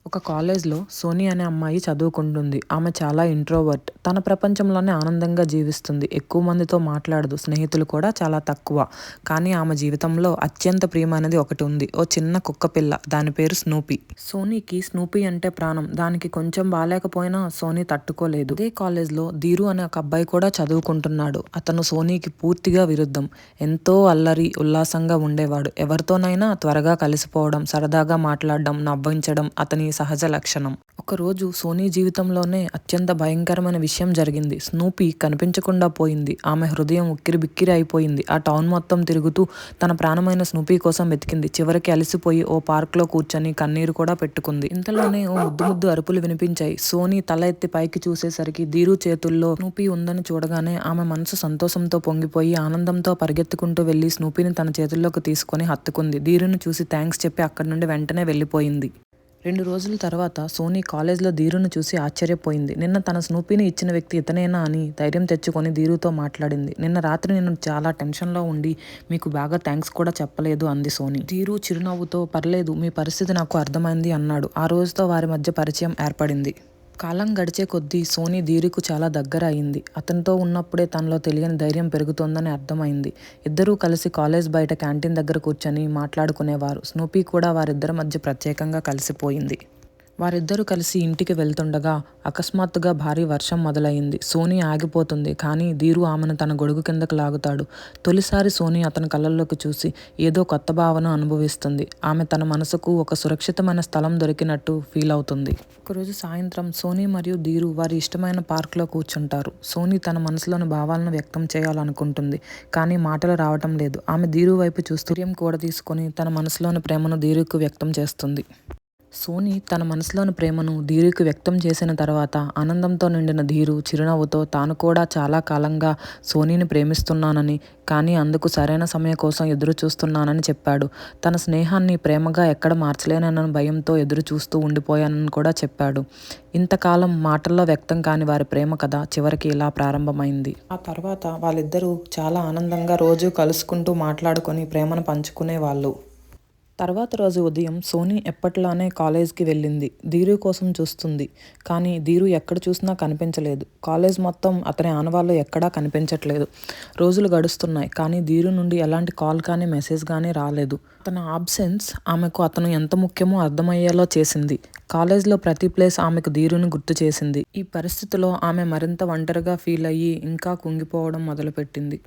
ఒక కాలేజ్లో సోనీ అనే అమ్మాయి చదువుకుంటుంది. ఆమె చాలా ఇంట్రోవర్ట్. తన ప్రపంచంలోనే ఆనందంగా జీవిస్తుంది. ఎక్కువ మందితో మాట్లాడదు. స్నేహితులు కూడా చాలా తక్కువ. కానీ ఆమె జీవితంలో అత్యంత ప్రియమైనది ఒకటి ఉంది. ఓ చిన్న కుక్క పిల్ల. దాని పేరు స్నూపీ. సోనీకి స్నూపీ అంటే ప్రాణం. దానికి కొంచెం బాలేకపోయినా సోనీ తట్టుకోలేదు. అదే కాలేజ్లో ధీరు అనే ఒక అబ్బాయి కూడా చదువుకుంటున్నాడు. అతను సోనీకి పూర్తిగా విరుద్ధం. ఎంతో అల్లరి ఉల్లాసంగా ఉండేవాడు. ఎవరితోనైనా త్వరగా కలిసిపోవడం, సరదాగా మాట్లాడడం, నవ్వించడం అతని సహజ లక్షణం. ఒకరోజు సోనీ జీవితంలోనే అత్యంత భయంకరమైన విషయం జరిగింది. స్నూపీ కనిపించకుండా పోయింది. ఆమె హృదయం ఉక్కిరిబిక్కిరి అయిపోయింది. ఆ టౌన్ మొత్తం తిరుగుతూ తన ప్రాణమైన స్నూపీ కోసం వెతికింది. చివరికి అలసిపోయి ఓ పార్క్లో కూర్చొని కన్నీరు కూడా పెట్టుకుంది. ఇంతలోనే ఓ ముద్దు ముద్దు అరుపులు వినిపించాయి. సోనీ తల ఎత్తి పైకి చూసేసరికి ధీరు చేతుల్లో స్నూపీ ఉందని చూడగానే ఆమె మనసు సంతోషంతో పొంగిపోయి ఆనందంతో పరిగెత్తుకుంటూ వెళ్లి స్నూపీని తన చేతుల్లోకి తీసుకొని హత్తుకుంది. ధీరుని చూసి థ్యాంక్స్ చెప్పి అక్కడి నుండి వెంటనే వెళ్ళిపోయింది. 2 రోజుల తర్వాత సోనీ కాలేజ్లో ధీరును చూసి ఆశ్చర్యపోయింది. నిన్న తన స్నూపీని ఇచ్చిన వ్యక్తి ఇతనేనా అని ధైర్యం తెచ్చుకొని ధీరుతో మాట్లాడింది. నిన్న రాత్రి నేను చాలా టెన్షన్లో ఉండి మీకు బాగా థ్యాంక్స్ కూడా చెప్పలేదు అంది సోనీ. ధీరు చిరునవ్వుతో పర్లేదు, మీ పరిస్థితి నాకు అర్థమైంది అన్నాడు. ఆ రోజుతో వారి మధ్య పరిచయం ఏర్పడింది. కాలం గడిచే కొద్దీ సోనీ ధీరుకు చాలా దగ్గర అయింది. అతనితో ఉన్నప్పుడే తనలో తెలియని ధైర్యం పెరుగుతోందని అర్థమైంది. ఇద్దరూ కలిసి కాలేజ్ బయట క్యాంటీన్ దగ్గర కూర్చొని మాట్లాడుకునేవారు. స్నూపీ కూడా వారిద్దరి మధ్య ప్రత్యేకంగా కలిసిపోయింది. వారిద్దరూ కలిసి ఇంటికి వెళ్తుండగా అకస్మాత్తుగా భారీ వర్షం మొదలయ్యింది. సోనీ ఆగిపోతుంది. కానీ ధీరు ఆమెను తన గొడుగు కిందకు లాగుతాడు. తొలిసారి సోనీ అతని కళ్ళల్లోకి చూసి ఏదో కొత్త భావన అనుభవిస్తుంది. ఆమె తన మనసుకు ఒక సురక్షితమైన స్థలం దొరికినట్టు ఫీల్ అవుతుంది. ఒకరోజు సాయంత్రం సోనీ మరియు ధీరు వారి ఇష్టమైన పార్క్లో కూర్చుంటారు. సోనీ తన మనసులోని భావాలను వ్యక్తం చేయాలనుకుంటుంది. కానీ మాటలు రావటం లేదు. ఆమె ధీరు వైపు చూస్తూ కూడా తీసుకొని తన మనసులోని ప్రేమను ధీరుకు వ్యక్తం చేస్తుంది. సోనీ తన మనసులోని ప్రేమను ధీరుకి వ్యక్తం చేసిన తర్వాత ఆనందంతో నిండిన ధీరు చిరునవ్వుతో తాను కూడా చాలా కాలంగా సోనీని ప్రేమిస్తున్నానని, కానీ అందుకు సరైన సమయం కోసం ఎదురు చూస్తున్నానని చెప్పాడు. తన స్నేహాన్ని ప్రేమగా ఎక్కడ మార్చలేనన్న భయంతో ఎదురు చూస్తూ ఉండిపోయానని కూడా చెప్పాడు. ఇంతకాలం మాటల్లో వ్యక్తం కాని వారి ప్రేమ కథ చివరికి ఇలా ప్రారంభమైంది. ఆ తర్వాత వాళ్ళిద్దరూ చాలా ఆనందంగా రోజు కలుసుకుంటూ మాట్లాడుకొని ప్రేమను పంచుకునేవాళ్ళు. తర్వాత రోజు ఉదయం సోనీ ఎప్పట్లానే కాలేజ్కి వెళ్ళింది. ధీరు కోసం చూస్తుంది. కానీ ధీరు ఎక్కడ చూసినా కనిపించలేదు. కాలేజ్ మొత్తం అతని ఆనవాళ్ళు ఎక్కడా కనిపించట్లేదు. రోజులు గడుస్తున్నాయి. కానీ ధీరు నుండి ఎలాంటి కాల్ కానీ మెసేజ్ కానీ రాలేదు. తన ఆబ్సెన్స్ ఆమెకు అతను ఎంత ముఖ్యమో అర్థమయ్యేలా చేసింది. కాలేజ్లో ప్రతి ప్లేస్ ఆమెకు ధీరుని గుర్తు చేసింది. ఈ పరిస్థితిలో ఆమె మరింత ఒంటరిగా ఫీల్ అయ్యి ఇంకా కుంగిపోవడం మొదలుపెట్టింది.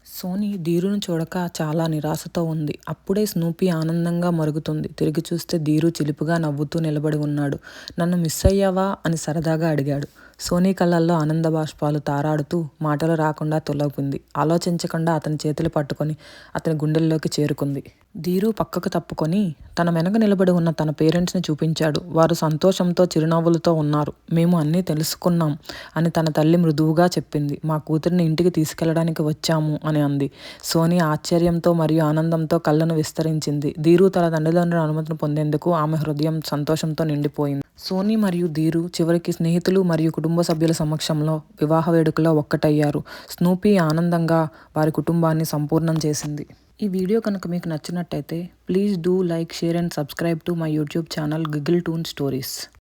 సోనీ ధీరును చూడక చాలా నిరాశతో ఉంది. అప్పుడే స్నూపీ ఆనందంగా మరుగుతుంది. తిరిగి చూస్తే ధీరు చిలిపిగా నవ్వుతూ నిలబడి ఉన్నాడు. నన్ను మిస్ అయ్యావా అని సరదాగా అడిగాడు. సోనీ కళ్ళల్లో ఆనంద బాష్పాలు తారాడుతూ మాటలు రాకుండా తొలగింది. ఆలోచించకుండా అతని చేతులు పట్టుకొని అతని గుండెల్లోకి చేరుకుంది. ధీరు పక్కకు తప్పుకొని తన వెనక నిలబడి ఉన్న తన పేరెంట్స్ని చూపించాడు. వారు సంతోషంతో చిరునవ్వులతో ఉన్నారు. మేము అన్నీ తెలుసుకున్నాం అని తన తల్లి మృదువుగా చెప్పింది. మా కూతురిని ఇంటికి తీసుకెళ్లడానికి వచ్చాము అని అంది. సోనీ ఆశ్చర్యంతో మరియు ఆనందంతో కళ్ళను విస్తరించింది. ధీరు తన తల్లిదండ్రుల అనుమతిని పొందేందుకు ఆమె హృదయం సంతోషంతో నిండిపోయింది. సోనీ మరియు ధీరు చివరికి స్నేహితులు మరియు కుటుంబ సభ్యుల సమక్షంలో వివాహ వేడుకలో ఒక్కటయ్యారు. స్నూపీ ఆనందంగా వారి కుటుంబాన్ని సంపూర్ణం చేసింది. ఈ వీడియో కనుక మీకు నచ్చినట్టయితే please do like, share and subscribe to my YouTube channel giggle toon stories.